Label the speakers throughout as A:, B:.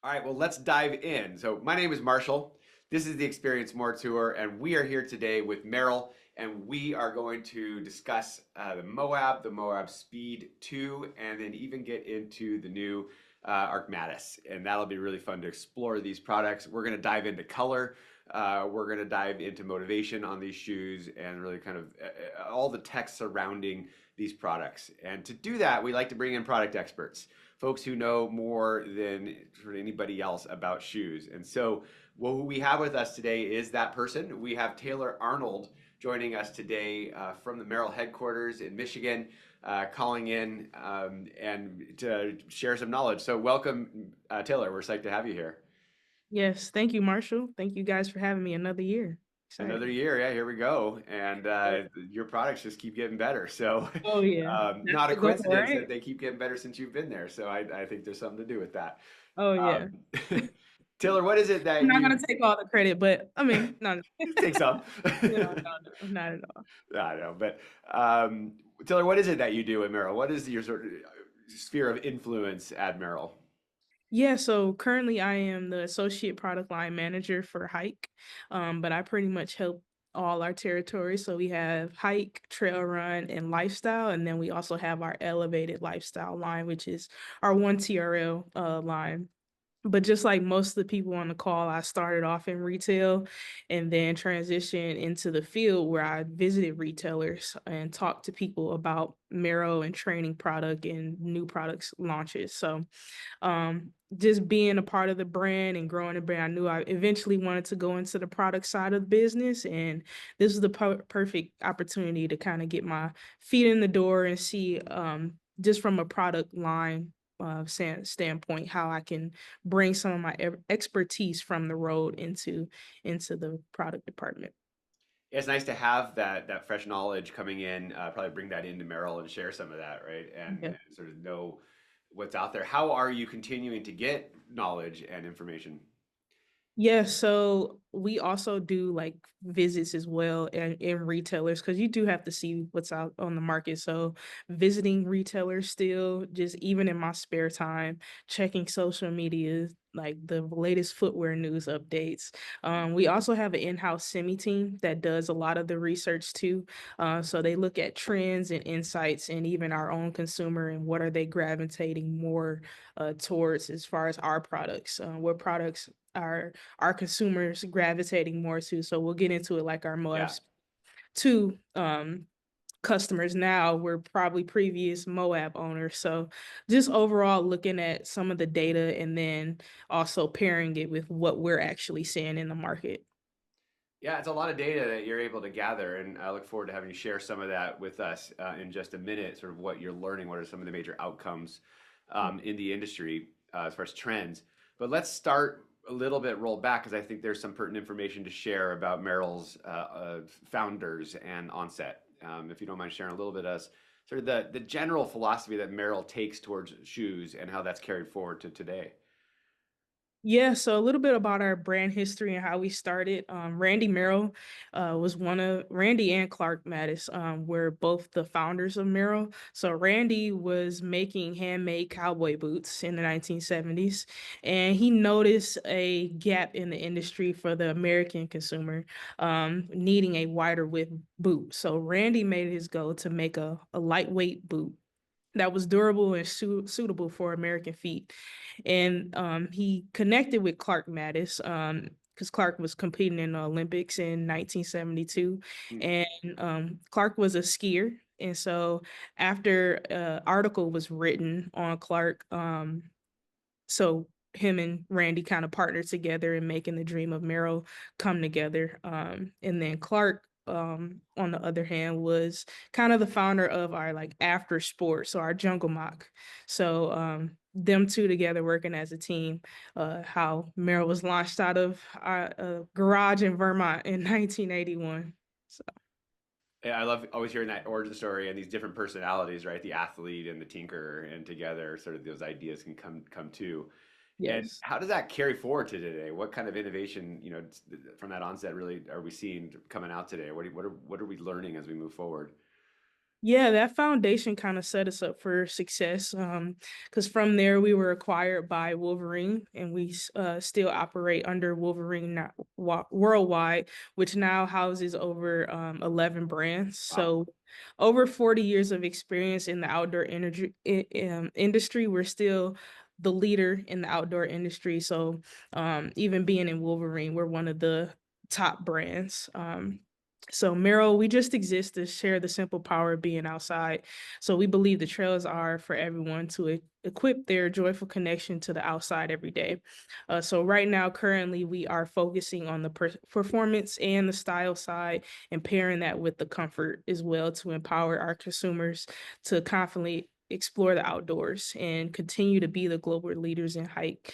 A: All right, well, let's dive in. So, my name is Marshall. This is the Experience More Tour, and we are here today with Merrill, and we are going to discuss the Moab Speed 2, and then even get into the new Arcmatis. And that'll be really fun to explore these products. We're going to dive into color. We're going to dive into motivation on these shoes and really kind of all the tech surrounding these products. And to do that, we like to bring in product experts, folks who know more than sort of anybody else about shoes. And so, what we have with us today is that person. We have Tayler Arnold joining us today from the Merrell headquarters in Michigan, calling in and to share some knowledge. So, welcome, Tayler. We're psyched to have you here.
B: Yes, thank you, Marshall. Thank you guys for having me another year.
A: Another
B: Excited.
A: year, yeah, here we go. And your products just keep getting better. So,
B: Oh yeah, that's
A: not a
B: the goal,
A: coincidence that
B: right?
A: they keep getting better since you've been there. So, I think there's something to do with that.
B: Oh yeah.
A: Um, Taylor, what is it
B: I'm
A: that
B: not gonna
A: you
B: take all the credit, but I mean, no,
A: take some?
B: no, no, not at all.
A: I know, but um, Taylor, what is it that you do at Merrill? What is your sort of sphere of influence at Merrill?
B: Yeah, so currently I am the associate product line manager for Hike, but I pretty much help all our territories. So we have Hike, Trail Run, and Lifestyle, and then we also have our elevated lifestyle line, which is our one TRL line. But just like most of the people on the call, I started off in retail and then transitioned into the field where I visited retailers and talked to people about Merrell and training product and new products launches. So just being a part of the brand and growing the brand, I knew I eventually wanted to go into the product side of the business. And this was the perfect opportunity to kind of get my feet in the door and see just from a product line standpoint how I can bring some of my expertise from the road into the product department.
A: It's nice to have that fresh knowledge coming in. Probably bring that into Merrill and share some of that, right?
B: Yeah.
A: And sort of know what's out there. How are you continuing to get knowledge and information?
B: Yeah, so we also do like visits as well in retailers because you do have to see what's out on the market. So visiting retailers still, just even in my spare time, checking social media, like the latest footwear news updates. We also have an in-house semi team that does a lot of the research too. So they look at trends and insights and even our own consumer and what are they gravitating more towards as far as our products. What products are our consumers gravitating more to. So we'll get into it like our
A: Yeah.
B: Moab's two customers now were probably previous Moab owners. So just overall looking at some of the data and then also pairing it with what we're actually seeing in the market.
A: Yeah, it's a lot of data that you're able to gather, and I look forward to having you share some of that with us in just a minute. Sort of what you're learning, what are some of the major outcomes in the industry as far as trends. But let's start a little bit, roll back, because I think there's some pertinent information to share about Merrill's founders and onset. If you don't mind sharing a little bit of sort of the general philosophy that Merrill takes towards shoes and how that's carried forward to today.
B: Yeah, so a little bit about our brand history and how we started. Randy Merrill was one of Randy and Clark Mattis were both the founders of Merrill. So Randy was making handmade cowboy boots in the 1970s, and he noticed a gap in the industry for the American consumer needing a wider width boot. So Randy made it his goal to make a lightweight boot that was durable and suitable for American feet. And he connected with Clark Mattis because Clark was competing in the Olympics in 1972.
A: Hmm.
B: And Clark was a skier. And so after an article was written on Clark, so him and Randy kind of partnered together in making the dream of Merrill come together. And then Clark, on the other hand, was kind of the founder of our like after sport, so our Jungle Mock. So them two together working as a team, how Merrill was launched out of our garage in Vermont in 1981. So
A: Yeah, I love always hearing that origin story and these different personalities, right? The athlete and the tinkerer, and together, sort of those ideas can come to. And
B: yes.
A: how does that carry forward to today? What kind of innovation, from that onset, really are we seeing coming out today? What are we learning as we move forward?
B: Yeah, that foundation kind of set us up for success. Because from there we were acquired by Wolverine, and we still operate under Wolverine worldwide, which now houses over 11 brands.
A: Wow.
B: So, over 40 years of experience in the outdoor energy industry, we're still the leader in the outdoor industry. So, even being in Wolverine, we're one of the top brands. So Merrell, we just exist to share the simple power of being outside. So we believe the trails are for everyone to equip their joyful connection to the outside every day. So right now, currently, we are focusing on the performance and the style side, and pairing that with the comfort as well to empower our consumers to confidently explore the outdoors and continue to be the global leaders in hike.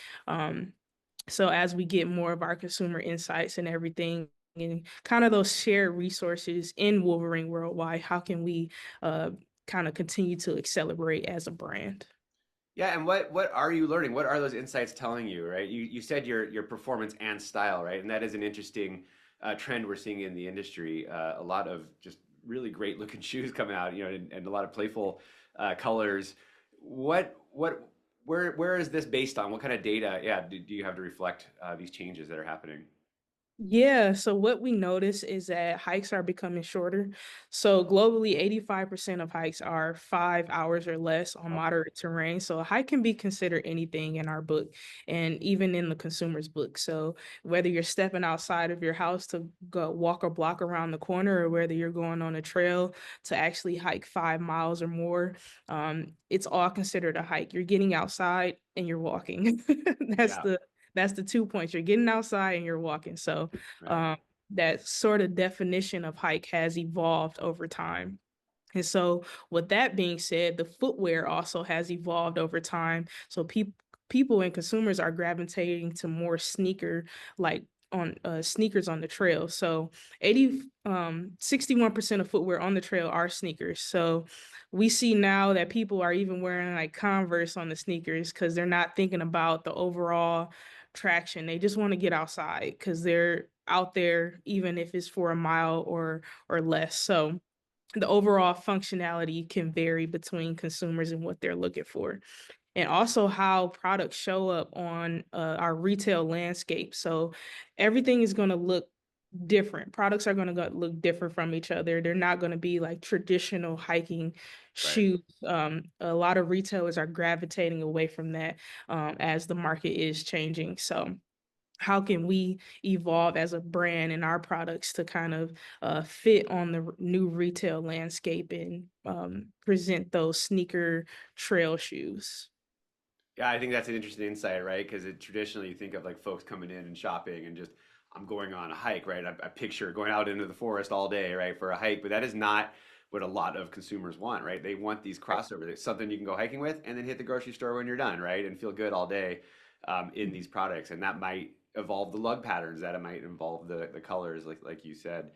B: So as we get more of our consumer insights and everything, and kind of those shared resources in Wolverine Worldwide, how can we uh, kind of continue to accelerate as a brand?
A: Yeah, and what are you learning? What are those insights telling you, right? You said your performance and style, right? And that is an interesting trend we're seeing in the industry. A lot of just really great looking shoes coming out, and a lot of playful colors. What where is this based on? What kind of data, yeah, do you have to reflect these changes that are happening?
B: Yeah, so what we notice is that hikes are becoming shorter. So globally, 85% of hikes are 5 hours or less on
A: Oh,
B: moderate terrain. So a hike can be considered anything in our book and even in the consumer's book. So whether you're stepping outside of your house to go walk a block around the corner, or whether you're going on a trail to actually hike 5 miles or more, it's all considered a hike. You're getting outside and you're walking. That's
A: yeah,
B: the that's the 2 points. You're getting outside and you're walking. So,
A: right.
B: um, that sort of definition of hike has evolved over time. And so, with that being said, the footwear also has evolved over time. So, people and consumers are gravitating to more like on sneakers on the trail. So 61% of footwear on the trail are sneakers. So we see now that people are even wearing like Converse on the sneakers because they're not thinking about the overall traction. They just want to get outside because they're out there, even if it's for a mile or less. So the overall functionality can vary between consumers and what they're looking for, and also how products show up on our retail landscape. So everything is going to look different. Products are going to look different from each other. They're not going to be like traditional hiking
A: Right.
B: shoes. A lot of retailers are gravitating away from that as the market is changing. So how can we evolve as a brand and our products to kind of fit on the new retail landscape and present those sneaker trail shoes?
A: Yeah, I think that's an interesting insight, right? Because traditionally you think of like folks coming in and shopping and just, I'm going on a hike, right? I picture going out into the forest all day, right, for a hike, but that is not what a lot of consumers want, right? They want these
B: Right.
A: crossovers. It's something you can go hiking with and then hit the grocery store when you're done, right? And feel good all day in these products. And that might evolve the lug patterns, that it might involve the colors, like you said.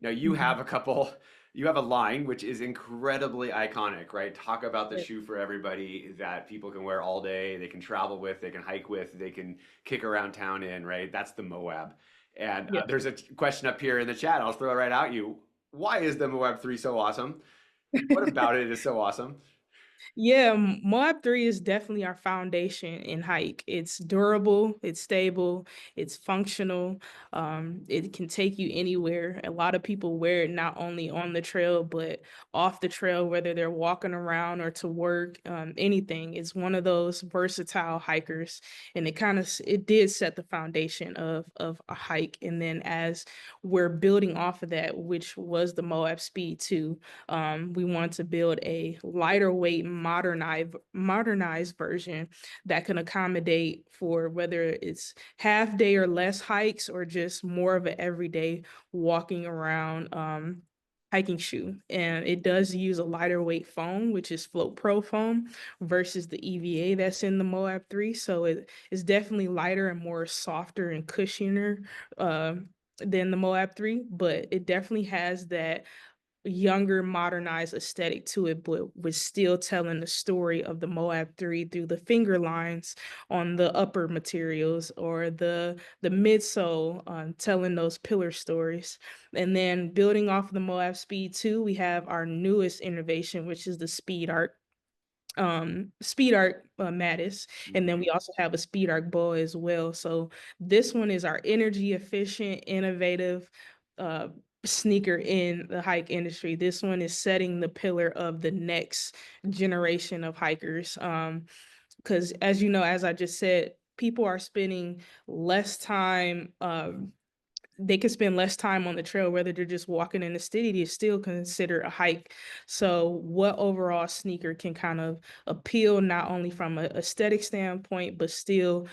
A: Now you
B: Mhm.
A: have a couple you have a line which is incredibly iconic, right? Talk about the
B: Yeah.
A: shoe for everybody that people can wear all day, they can travel with, they can hike with, they can kick around town in, right? That's the Moab. And
B: Yeah.
A: there's a question up here in the chat. I'll throw it right at you. Why is the Moab 3 so awesome? What about it is so awesome?
B: Yeah, Moab 3 is definitely our foundation in hike. It's durable, it's stable, it's functional. It can take you anywhere. A lot of people wear it not only on the trail, but off the trail, whether they're walking around or to work, anything. It's one of those versatile hikers. And it did set the foundation of a hike. And then as we're building off of that, which was the Moab Speed 2, we want to build a lighter weight, modernized version that can accommodate for whether it's half day or less hikes or just more of an everyday walking around hiking shoe. And it does use a lighter weight foam, which is Float Pro foam, versus the EVA that's in the Moab 3. So it is definitely lighter and more softer and cushier uh, than the Moab 3, but it definitely has that younger, modernized aesthetic to it, but was still telling the story of the Moab 3 through the finger lines on the upper materials or the midsole, telling those pillar stories. And then building off of the Moab Speed 2, we have our newest innovation, which is the Speed Arc Mattis, and then
A: Mhm.
B: we also have a Speed Arc Boa as well. So this one is our energy efficient, innovative uh sneaker in the hike industry. This one is setting the pillar of the next generation of hikers. Because as you know, as I just said, people are spending less time they can spend less time on the trail, whether they're just walking in the city, is still considered a hike. So, what overall sneaker can kind of appeal not only from an aesthetic standpoint, but still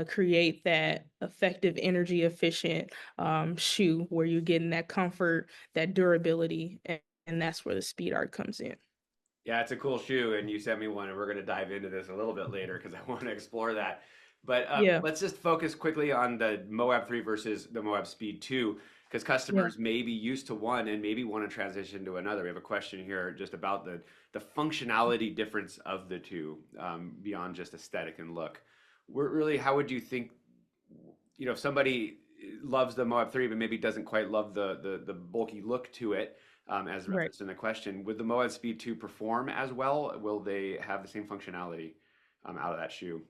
B: create that effective, energy efficient shoe where you're getting that comfort, that durability, and that's where the Speed Art comes in.
A: Yeah, it's a cool shoe, and you sent me one, and we're going to dive into this a little bit later because I want to explore that. But
B: Yeah,
A: let's just focus quickly on the Moab 3 versus the Moab Speed 2 because
B: yeah,
A: customers may be used to one and maybe want to transition to another. We have a question here just about the functionality difference of the two beyond just aesthetic and look. We're really, how would you think, if somebody loves the Moab 3 but maybe doesn't quite love the bulky look to it, as
B: right.
A: referenced in the question. Would the Moab Speed 2 perform as well? Will they have the same functionality out of that shoe?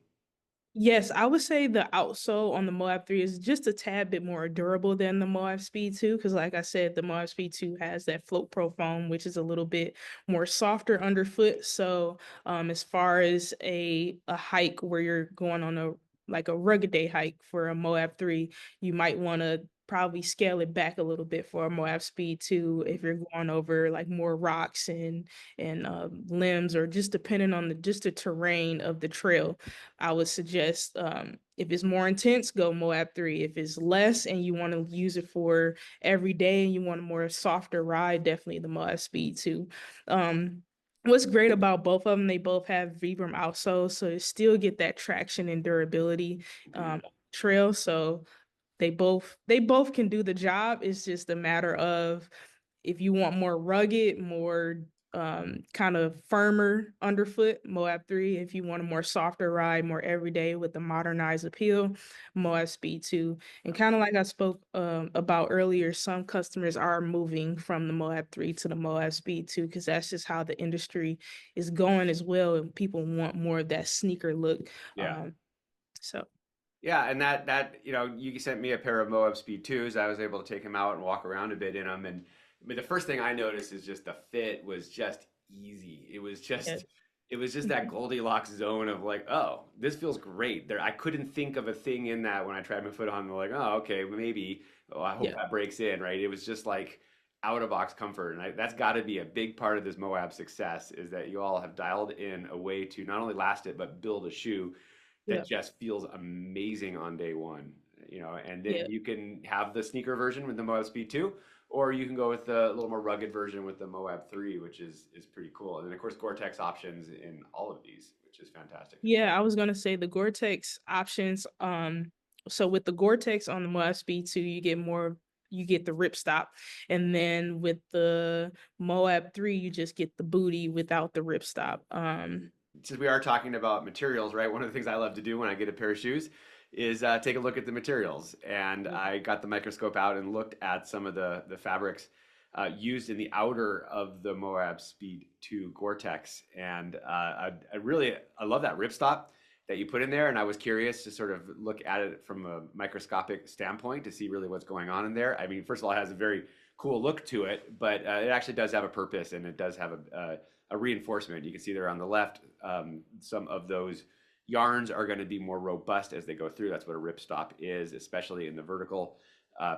B: Yes, I would say the outsole on the Moab 3 is just a tad bit more durable than the Moab Speed 2, because like I said, the Moab Speed 2 has that float pro foam, which is a little bit more softer underfoot. So as far as a hike where you're going on a like a rugged day hike for a Moab 3, you might want to probably scale it back a little bit for a Moab Speed 2 if you're going over like more rocks and limbs, or just depending on the just the terrain of the trail. I would suggest if it's more intense, go Moab 3. If it's less and you want to use it for every day and you want a more softer ride, definitely the Moab Speed 2. What's great about both of them, they both have Vibram outsoles, so you still get that traction and durability
A: Mhm.
B: trail. So they both can do the job. It's just a matter of if you want more rugged, more kind of firmer underfoot, Moab 3. If you want a more softer ride, more everyday with the modernized appeal, Moab Speed 2. And kind of like I spoke about earlier, some customers are moving from the Moab 3 to the Moab Speed 2 because that's just how the industry is going as well. And people want more of that sneaker look.
A: Yeah.
B: Um, so,
A: Yeah, and that you sent me a pair of Moab Speed 2s. I was able to take them out and walk around a bit in them. And I mean, the first thing I noticed is just the fit was just easy.
B: yeah.
A: It was just that Goldilocks zone of like, oh, this feels great. There, I couldn't think of a thing in that when I tried my foot on. Like, oh, okay, maybe. Oh, I hope
B: Yeah.
A: that breaks in, right? It was just like out of box comfort, and that's got to be a big part of this Moab success is that you all have dialed in a way to not only last it but build a shoe that
B: Yeah.
A: just feels amazing on day one. And then
B: Yeah.
A: you can have the sneaker version with the Moab Speed 2, or you can go with the little more rugged version with the Moab 3, which is pretty cool. And then of course Gore-Tex options in all of these, which is fantastic.
B: Yeah, I was gonna say the Gore-Tex options. So with the Gore-Tex on the Moab Speed 2, you get the rip stop. And then with the Moab 3, you just get the booty without the rip stop.
A: Since we are talking about materials, right? One of the things I love to do when I get a pair of shoes is take a look at the materials. And I got the microscope out and looked at some of the fabrics used in the outer of the Moab Speed 2 Gore-Tex. And I love that ripstop that you put in there. And I was curious to sort of look at it from a microscopic standpoint to see really what's going on in there. I mean, first of all, it has a very cool look to it, but it actually does have a purpose and it does have a reinforcement. You can see there on the left, some of those yarns are going to be more robust as they go through. That's what a ripstop is, especially in the vertical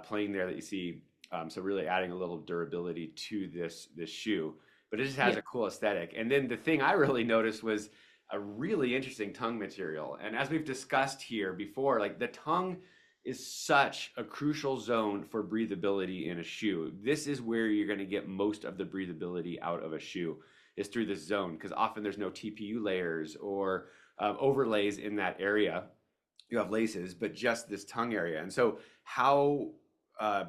A: plane there that you see. So really adding a little durability to this shoe, but it just has
B: Yeah,
A: a cool aesthetic. And then the thing I really noticed was a really interesting tongue material. And as we've discussed here before, like the tongue is such a crucial zone for breathability in a shoe. This is where you're going to get most of the breathability out of a shoe is through this zone because often there's no TPU layers or overlays in that area. You have laces, but just this tongue area. And so, how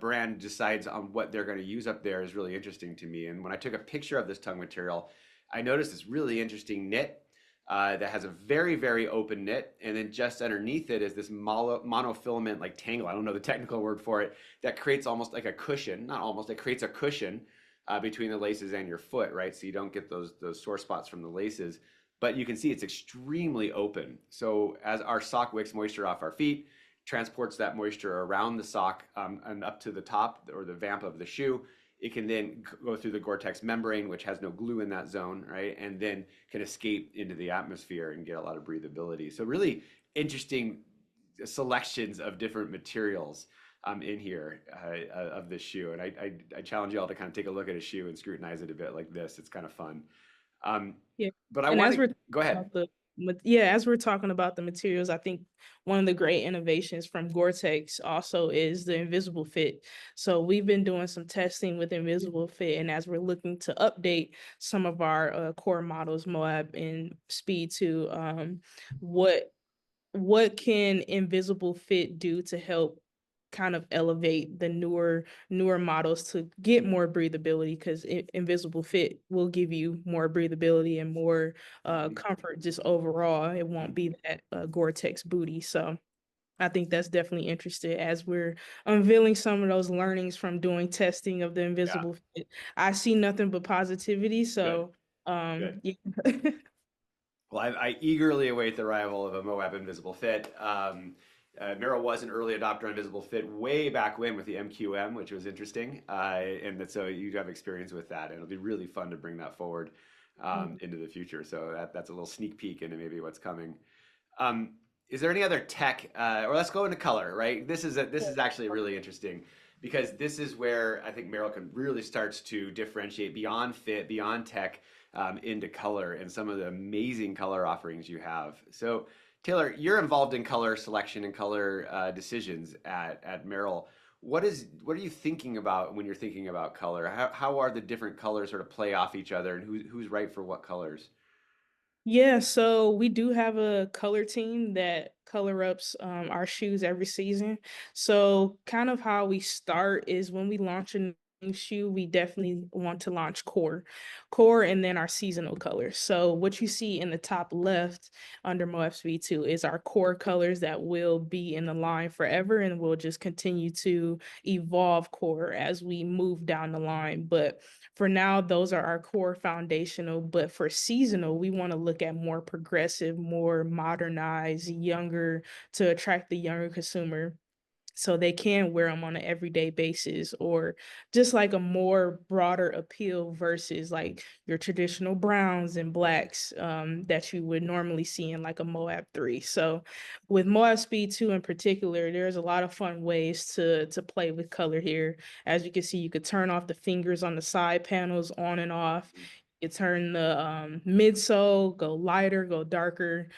A: brand decides on what they're going to use up there is really interesting to me. And when I took a picture of this tongue material, I noticed this really interesting knit that has a very, very open knit. And then just underneath it is this monofilament like tangle. I don't know the technical word for it, that creates almost like a cushion, not almost, it creates a cushion between the laces and your foot, right? So you don't get those sore spots from the laces. But you can see it's extremely open. So as our sock wicks moisture off our feet, transports that moisture around the sock and up to the top or the vamp of the shoe. It can then go through the GORE-TEX membrane, which has no glue in that zone, right? And then can escape into the atmosphere and get a lot of breathability. So really interesting selections of different materials in here of this shoe. And I challenge you all to kind of take a look at a shoe and scrutinize it a bit like this. It's kind of fun. Um,
B: Yeah.
A: but I
B: And
A: want
B: as
A: to
B: we're
A: go
B: talking
A: ahead.
B: about as we're talking about the materials, I think one of the great innovations from Gore-Tex also is the invisible fit. So we've been doing some testing with invisible fit, and as we're looking to update some of our core models, Moab and Speed 2, what what can invisible fit do to help kind of elevate the newer models to get more breathability, because invisible fit will give you more breathability and more
A: Mhm.
B: comfort just overall. It won't be that Gore-Tex booty. So I think that's definitely interesting as we're unveiling some of those learnings from doing testing of the
A: Yeah,
B: invisible fit. I see nothing but positivity.
A: good,
B: So
A: good.
B: yeah.
A: Well, I eagerly await the arrival of a Moab Invisible Fit. Merrell was an early adopter on Visible Fit way back when with the MQM, which was interesting. So you have experience with that, and it'll be really fun to bring that forward into the future. So that's a little sneak peek into maybe what's coming. Um, is there any other tech, or let's go into color, right? This is actually really interesting because this is where I think Merrill can really starts to differentiate beyond fit, beyond tech, into color and some of the amazing color offerings you have. So, Taylor, you're involved in color selection and color decisions at Merrill. What are you thinking about when you're thinking about color? How are the different colors sort of play off each other, and who's right for what colors?
B: Yeah, so we do have a color team that color ups our shoes every season. So kind of how we start is when we launch a new shoe, we definitely want to launch core, and then our seasonal colors. So what you see in the top left under Moab Speed 2 is our core colors that will be in the line forever, and we'll just continue to evolve core as we move down the line. But for now, those are our core foundational. But for seasonal, we want to look at more progressive, more modernized, younger, to attract the younger consumer so they can wear them on an everyday basis, or just like a more broader appeal versus like your traditional browns and blacks that you would normally see in like a Moab 3. So with Moab Speed 2 in particular, there's a lot of fun ways to play with color here. As you can see, you could turn off the fingers on the side panels on and off. You turn the midsole, go lighter, go darker.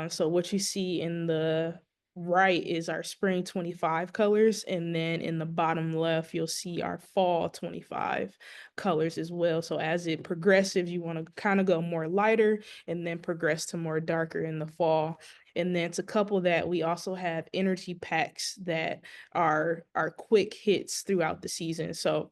B: So what you see in the right is our spring 25 colors, and then in the bottom left you'll see our fall 25 colors as well. So as it progresses, you want to kind of go more lighter and then progress to more darker in the fall. And then to couple that, we also have energy packs that are quick hits throughout the season. So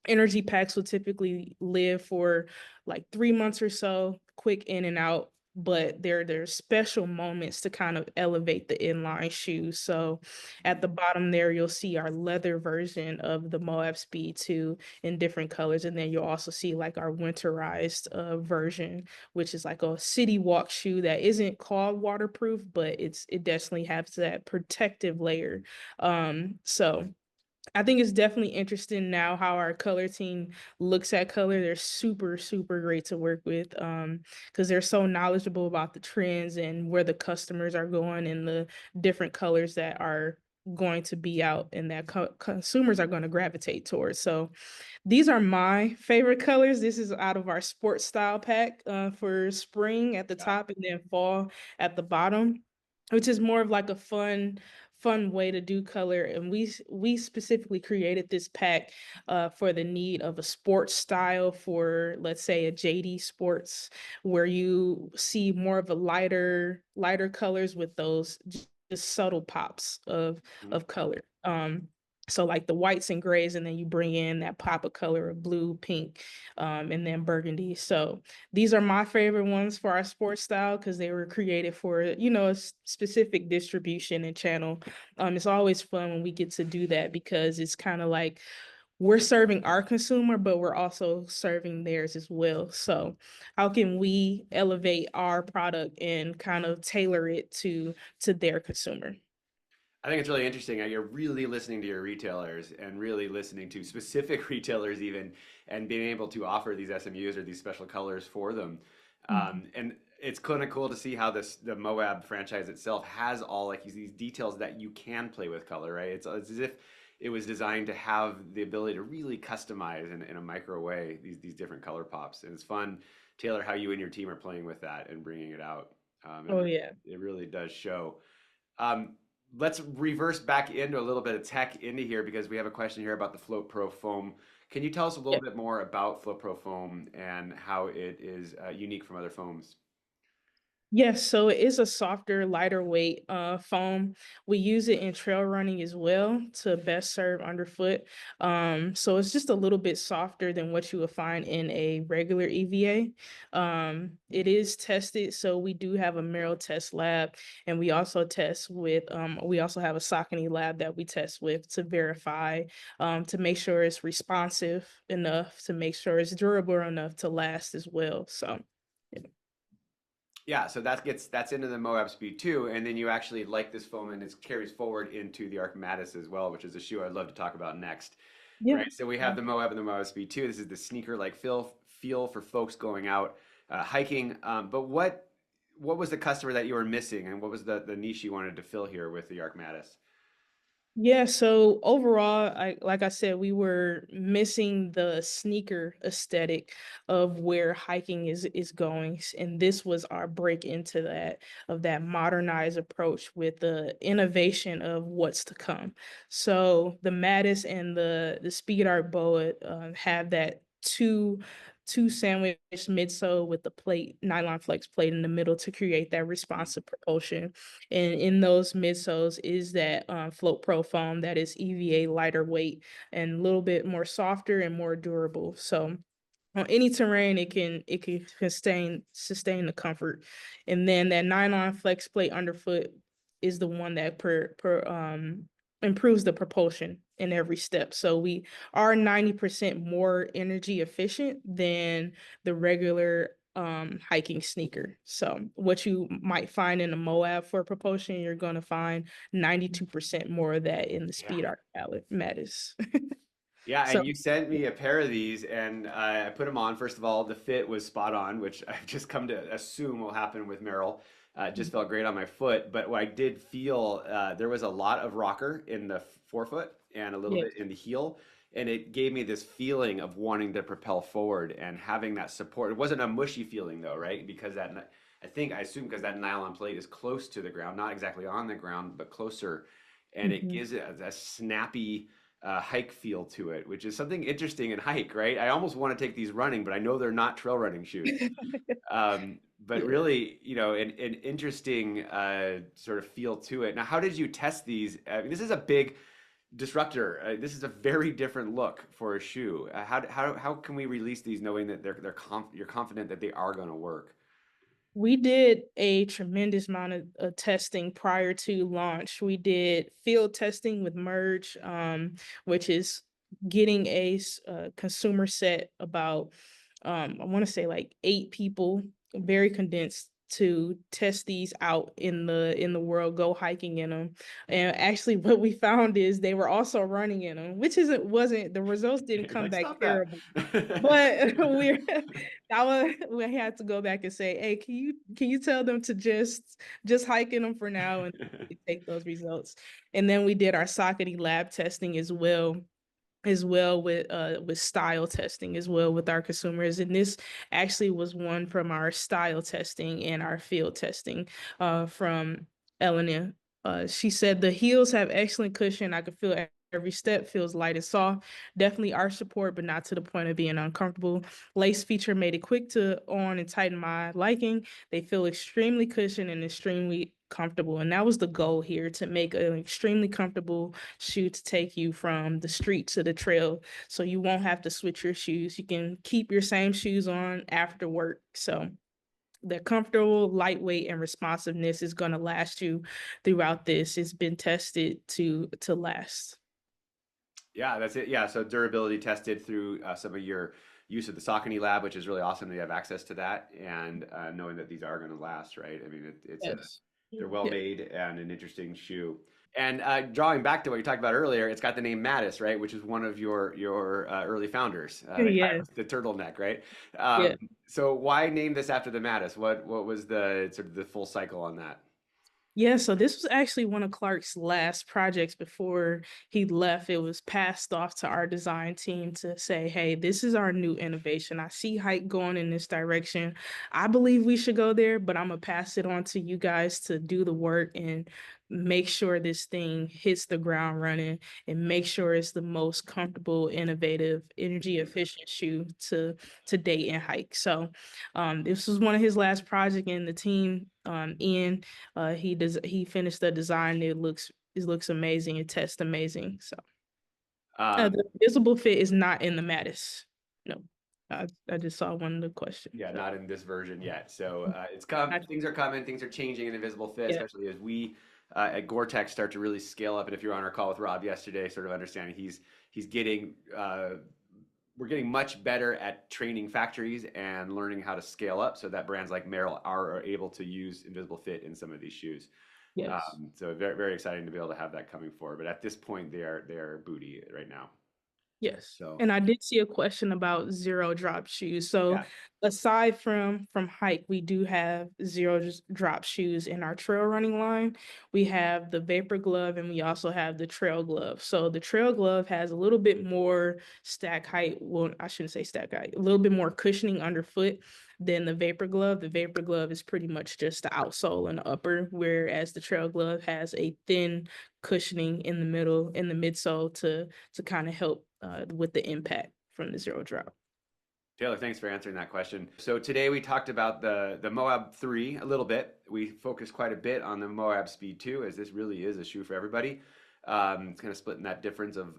B: energy packs will typically live for like 3 months or so, quick in and out, but there's special moments to kind of elevate the inline shoes. So at the bottom there, you'll see our leather version of the Moab Speed 2 in different colors. And then you'll also see like our winterized version, which is like a city walk shoe that isn't called waterproof, but it definitely has that protective layer. So I think it's definitely interesting now how our color team looks at color. They're super, super great to work with because they're so knowledgeable about the trends and where the customers are going and the different colors that are going to be out and that consumers are going to gravitate towards. So these are my favorite colors. This is out of our sports style pack for spring at the
A: Yeah.
B: top and then fall at the bottom, which is more of like a fun way to do color. And we specifically created this pack for the need of a sports style for, let's say, a JD Sports, where you see more of a lighter colors with those just subtle pops of
A: Mhm.
B: color. So like the whites and grays, and then you bring in that pop of color of blue, pink, and then burgundy. So these are my favorite ones for our sports style because they were created for, a specific distribution and channel. It's always fun when we get to do that because it's kind of like we're serving our consumer, but we're also serving theirs as well. So how can we elevate our product and kind of tailor it to their consumer?
A: I think it's really interesting. You're really listening to your retailers and really listening to specific retailers even, and being able to offer these SMUs or these special colors for them.
B: Mhm.
A: And it's kind of cool to see how the Moab franchise itself has all like these details that you can play with color, right? It's as if it was designed to have the ability to really customize in a micro way these different color pops. And it's fun, Taylor, how you and your team are playing with that and bringing it out.
B: Oh yeah.
A: It really does show. Um, let's reverse back into a little bit of tech into here because we have a question here about the Float Pro foam. Can you tell us a little bit more about Float Pro foam and how it is unique from other foams?
B: Yes, so it is a softer, lighter weight foam. We use it in trail running as well to best serve underfoot. So it's just a little bit softer than what you would find in a regular EVA. It is tested, so we do have a Merrell test lab, and we also test with we also have a Saucony lab that we test with to verify to make sure it's responsive enough, to make sure it's durable enough to last as well. So yeah.
A: Yeah, so that's into the Moab Speed 2, and then you actually like this foam and it carries forward into the Archmatis as well, which is a shoe I'd love to talk about next.
B: Yeah.
A: Right, so we have the Moab and the Moab Speed 2. This is the sneaker-like feel for folks going out hiking. But what was the customer that you were missing, and what was the niche you wanted to fill here with the Archmatis?
B: Yeah, so overall, like I said, we were missing the sneaker aesthetic of where hiking is going, and this was our break into that modernized approach with the innovation of what's to come. So the Mattis and the Speed Art Boa have that two sandwich midsole with the plate nylon flex plate in the middle to create that responsive propulsion, and in those midsoles is that Float Pro foam that is EVA lighter weight and a little bit more softer and more durable. So on any terrain, it can sustain the comfort. And then that nylon flex plate underfoot is the one that improves the propulsion in every step. So we are 90% more energy efficient than the regular hiking sneaker. So what you might find in a Moab for propulsion, you're gonna find 92% more of that in the
A: Yeah.
B: Speed Arc Mattis.
A: Yeah,
B: So
A: and you sent me a pair of these, and I put them on. First of all, the fit was spot on, which I've just come to assume will happen with Merrill. It just felt great on my foot, but what I did feel there was a lot of rocker in the forefoot and a little
B: yeah.
A: bit in the heel, and it gave me this feeling of wanting to propel forward and having that support. It wasn't a mushy feeling though, right? Because I assume because that nylon plate is close to the ground, not exactly on the ground, but closer, and it
B: Mhm.
A: gives it a snappy hike feel to it, which is something interesting in hike, right? I almost want to take these running, but I know they're not trail running shoes. But
B: Yeah.
A: really, an interesting sort of feel to it. Now, how did you test these? I mean, this is a big disruptor. This is a very different look for a shoe. How can we release these knowing that you're confident that they are going to work?
B: We did a tremendous amount of testing prior to launch. We did field testing with Merge, which is getting a consumer set about, I want to say like 8 people, very condensed, to test these out in the world, go hiking in them. And actually, what we found is they were also running in them, which isn't wasn't the results didn't come
A: Like,
B: back
A: stop that.
B: terrible. But we had to go back and say, hey, can you tell them to just hike in them for now and take those results. And then we did our Saucony lab testing as well with style testing as well with our consumers, and this actually was one from our style testing and our field testing from Elena. She said the heels have excellent cushion. I could feel every step feels light and soft. Definitely arch support, but not to the point of being uncomfortable. Lace feature made it quick to on and tighten my liking. They feel extremely cushioned and extremely comfortable. And that was the goal here, to make an extremely comfortable shoe to take you from the street to the trail. So you won't have to switch your shoes. You can keep your same shoes on after work. So the comfortable, lightweight, and responsiveness is going to last you throughout this. It's been tested to last.
A: Yeah, that's it. Yeah, so durability tested through some of your use of the Saucony lab, which is really awesome that you have access to that, and knowing that these are going to last, right? I mean, it's a
B: Yes.
A: they're well
B: Yeah.
A: made and an interesting shoe. And drawing back to what you talked about earlier, it's got the name Mattis, right? Which is one of your early founders, the guy
B: Yes.
A: with the turtleneck, right?
B: Yeah.
A: So why name this after the Mattis? What was the sort of the full cycle on that?
B: Yeah, so this was actually one of Clark's last projects before he left. It was passed off to our design team to say, hey, this is our new innovation. I see Hike going in this direction. I believe we should go there, but I'm going to pass it on to you guys to do the work and make sure this thing hits the ground running, and make sure it's the most comfortable, innovative, energy efficient shoe to date and hike. So this was one of his last projects, and the team, Ian, he finished the design. It looks amazing. It tests amazing. So
A: Um,
B: the visible fit is not in the Mattis. No, I just saw one of the questions.
A: Yeah,
B: So
A: not in this version yet. So it's come.
B: I,
A: Things are coming. Things are changing in Invisible Fit,
B: yeah,
A: especially as we at GORE-TEX start to really scale up. And if you're on our call with Rob yesterday, sort of understanding he's getting we're getting much better at training factories and learning how to scale up, so that brands like Merrell are able to use Invisible Fit in some of these shoes.
B: yes.
A: So very very exciting to be able to have that coming forward. But at this point, they are booty right now.
B: Yes.
A: So
B: And I did see a question about zero drop shoes. So
A: yeah,
B: aside from Hike, we do have drop shoes in our trail running line. We have the Vapor Glove, and we also have the Trail Glove. So the Trail Glove has a little bit more stack height. Well, I shouldn't say stack height, a little bit more cushioning underfoot than the Vapor Glove. The Vapor Glove is pretty much just the outsole and the upper, whereas the Trail Glove has a thin cushioning in the middle, in the midsole, to kind of help with the impact from the zero drop.
A: Taylor, thanks for answering that question. So today we talked about the Moab 3 a little bit. We focused quite a bit on the Moab Speed 2, as this really is a shoe for everybody. It's kind of splitting that difference of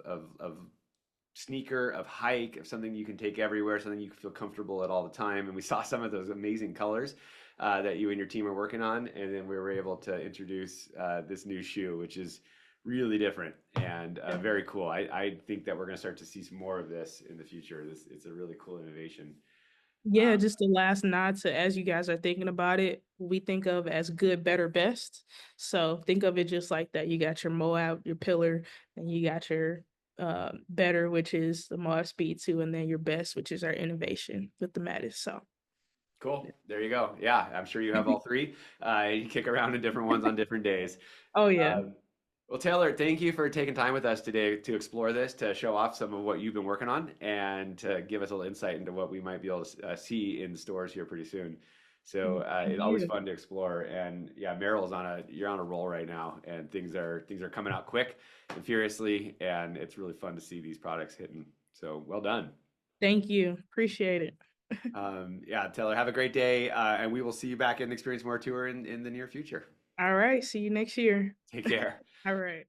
A: sneaker, of hike, of something you can take everywhere, something you can feel comfortable at all the time. And we saw some of those amazing colors that you and your team are working on. And then we were able to introduce this new shoe, which is really different and very cool. I think that we're going to start to see some more of this in the future. It's a really cool innovation.
B: Yeah, just the last nod to, as you guys are thinking about it, we think of as good, better, best. So think of it just like that. You got your Moab, your pillar, and you got your better, which is the Moab Speed 2, and then your best, which is our innovation with the Mattis. So
A: Cool. There you go. Yeah, I'm sure you have all three. You kick around in different ones on different days.
B: oh yeah.
A: Um, well, Taylor, thank you for taking time with us today to explore this, to show off some of what you've been working on, and to give us a little insight into what we might be able to see in stores here pretty soon. So it's always
B: Yeah.
A: fun to explore. And yeah, Merrill's you're on a roll right now, and things are coming out quick and furiously, and it's really fun to see these products hitting. So well done.
B: Thank you. Appreciate it.
A: Yeah, Taylor, have a great day, and we will see you back in Experience More Tour in the near future.
B: All right. See you next year.
A: Take care.
B: All right.